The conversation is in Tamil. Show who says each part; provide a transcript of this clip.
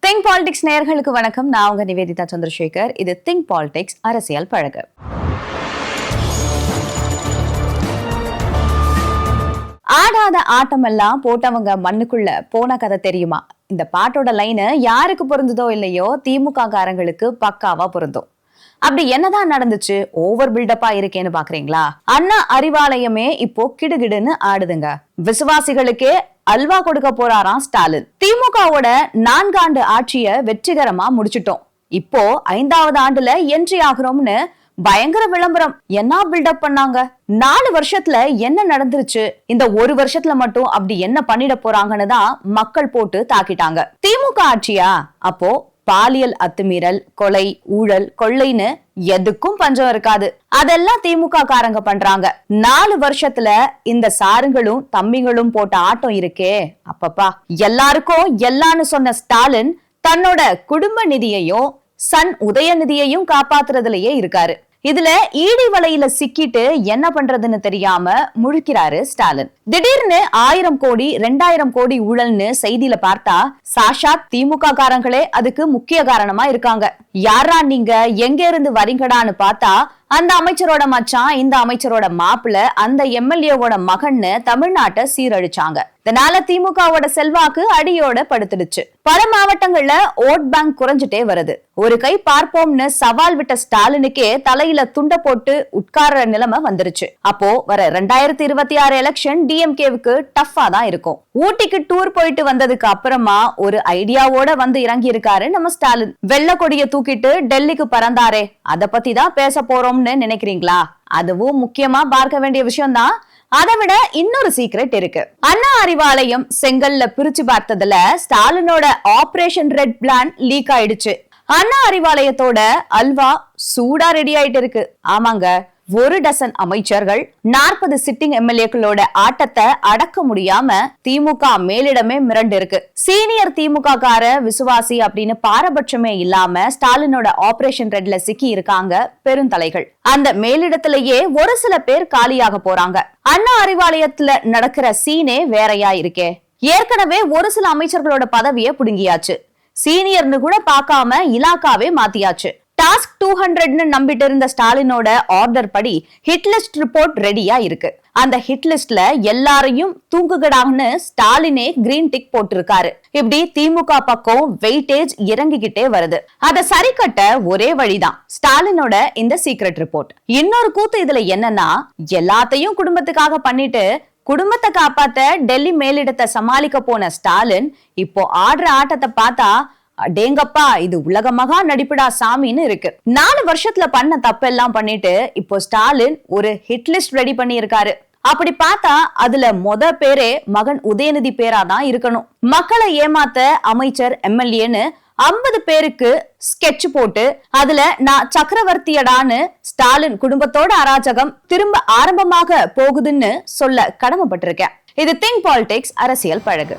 Speaker 1: திங்க் பாலிடிக்ஸ் நேயர்களுக்கு வணக்கம். நான் உங்க நிவேதிதா சந்திரசேகர். இது திங்க் பாலிடிக்ஸ் அரசியல் பழகு. ஆடாத ஆட்டமெல்லாம் போட்டவங்க மண்ணுக்குள்ள போன கதை தெரியுமா? இந்த பாட்டோட லைனு யாருக்கு பொருந்ததோ இல்லையோ திமுக காரங்களுக்கு பக்காவா பொருந்தும். அப்படி என்னதான் நடந்துச்சு? ஓவர் பில்டப்பா இருக்கேன்னு பாக்குறீங்களா? அண்ணா அறிவாலயமே இப்போ கிடுகிடுன்னு ஆடுதுங்க. விசுவாசிகளுக்கே அல்வா கொடுக்க போறாராம் ஸ்டாலின். திமுகவோட 4 ஆண்டு ஆட்சிய வெற்றிகரமா முடிச்சிட்டோம், இப்போ 5வது ஆண்டுல என்ட்ரி ஆகுறோம்னு பயங்கர விளம்பரம். என்ன பில்டப் பண்ணாங்க? 4 வருஷத்துல என்ன நடந்துருச்சு? இந்த 1 வருஷத்துல மட்டும் அப்படி என்ன பண்ணிட போறாங்கன்னு தான் மக்கள் போட்டு தாக்கிட்டாங்க. திமுக ஆட்சியா? அப்போ பாலியல் அத்துமீறல், கொலை, ஊழல், கொள்ளைன்னு எதுக்கும் பஞ்சம் இருக்காது. அதெல்லாம் திமுக காரங்க பண்றாங்க. 4 வருஷத்துல இந்த சாருங்களும் தம்பிங்களும் போட்ட ஆட்டம் இருக்கே அப்பப்பா. எல்லாருக்கும் எல்லான்னு சொன்ன ஸ்டாலின் தன்னோட குடும்ப நிதியையும் சன் உதயநிதியையும் காப்பாத்துறதுலயே இருக்காரு. இதுல ஈடி வலையில சிக்கிட்டு என்ன பண்றதுன்னு தெரியாம முழிக்கிறாரு ஸ்டாலின். திடீர்னு 1000 கோடி 2000 கோடி ஊழல்னு செய்தியில பார்த்தா சாஷாத் திமுக காரங்களே அதுக்கு முக்கிய காரணமா இருக்காங்க. யாரா நீங்க, எங்க இருந்து வரீங்கடான்னு பார்த்தா அந்த அமைச்சரோட மச்சான், இந்த அமைச்சரோட மாப்பிள்ள, அந்த எம்எல்ஏவோட மகன்னு தமிழ்நாட்டை சீரழிச்சாங்க. இதனால திமுகவோட செல்வாக்கு அடியோட படுத்துடுச்சு. பல மாவட்டங்கள்ல ஓட் பேங்க் குறைஞ்சிட்டே வருது. ஒரு கை பார்ப்போம்னு சவால் விட்ட ஸ்டாலினுக்கே தலையில துண்ட போட்டு உட்கார்ற நிலைமை வந்துருச்சு. அப்போ வர 2026 எலெக்ஷன் டிஎம்கேவுக்கு டஃபா தான் இருக்கும். ஊட்டிக்கு டூர் போயிட்டு வந்ததுக்கு அப்புறமா ஒரு ஐடியாவோட வந்து இறங்கி இருக்காரு நம்ம ஸ்டாலின். வெள்ள கொடிய தூக்கிட்டு டெல்லிக்கு பறந்தாரே, அத பத்தி தான் பேச போறோம்னு நினைக்கிறீங்களா? அதுவும் முக்கியமா பார்க்க வேண்டிய விஷயம் தான். அதை விட இன்னொரு சீக்ரெட் இருக்கு. அண்ணா அறிவாலயம் செங்கல்ல பிரிச்சு பார்த்ததுல ஸ்டாலினோட ஆபரேஷன் ரெட் பிளான் லீக் ஆயிடுச்சு. அண்ணா அறிவாலயத்தோட அல்வா சூடா ரெடி ஆயிட்டு இருக்கு. ஆமாங்க, 1 டசன் அமைச்சர்கள் 40 சிட்டிங் எம்எல்ஏக்களோட ஆட்டத்தை அடக்க முடியாம திமுக மேலிடமே மிரண்டு இருக்கு. சீனியர் திமுக கார விசுவாசி அப்படின்னு பாரபட்சமே இல்லாம ஸ்டாலினோட ஆபரேஷன் ரெட்ல சிக்கி இருக்காங்க பெருந்தலைகள். அந்த மேலிடத்திலேயே ஒரு சில பேர் காலியாக போறாங்க. அண்ணா அறிவாலயத்துல நடக்கிற சீனே வேறையா இருக்கே. ஏற்கனவே ஒரு சில அமைச்சர்களோட பதவியை புடுங்கியாச்சு. சீனியர்னு கூட பார்க்காம இலாக்காவே மாத்தியாச்சு. டாஸ்க் 200ன்னு நம்பிட்டு இருந்த ஸ்டாலினோட ஆர்டர் படி ஹிட் லிஸ்ட் ரிப்போர்ட் ரெடியா இருக்கு. அந்த ஹிட் லிஸ்ட்ல எல்லாரையும் தூங்குகடான்னு ஸ்டாலினே கிரீன் டிக் போட்டிருக்காரு. இப்படி திமுக பக்கம் வெயிட்டேஜ் இறங்கிக்கிட்டே வருது. அதை சரி கட்ட ஒரே வழிதான் ஸ்டாலினோட இந்த சீக்ரெட் ரிப்போர்ட். இன்னொரு கூத்து இதுல என்னன்னா, எல்லாத்தையும் குடும்பத்துக்காக பண்ணிட்டு குடும்பத்தை காப்பாத்த டெல்லி மேலிடத்தை சமாளிக்க போன ஸ்டாலின் இப்போ ஆடுற ஆட்டத்தை பார்த்தா டேங்கப்பா இது உலக மகா நடிப்புடா சாமின்னு இருக்கு. 4 வருஷத்துல பண்ண தப்பெல்லாம் பண்ணிட்டு இப்போ ஸ்டாலின் ஒரு ஹிட் லிஸ்ட் ரெடி பண்ணி இருக்காரு. அப்படி பார்த்தா அதுல பேரே மகன் உதயநிதி பேரா தான் இருக்கணும். மக்களை ஏமாத்த அமைச்சர் எம்எல்ஏன்னு 50 பேருக்கு ஸ்கெட்ச் போட்டு அதுல நான் சக்கரவர்த்தியடான்னு ஸ்டாலின் குடும்பத்தோட அராஜகம் திரும்ப ஆரம்பமாக போகுதுன்னு சொல்ல கடமைப்பட்டிருக்கேன். இது திங்க் பாலிடிக்ஸ் அரசியல் பழகு.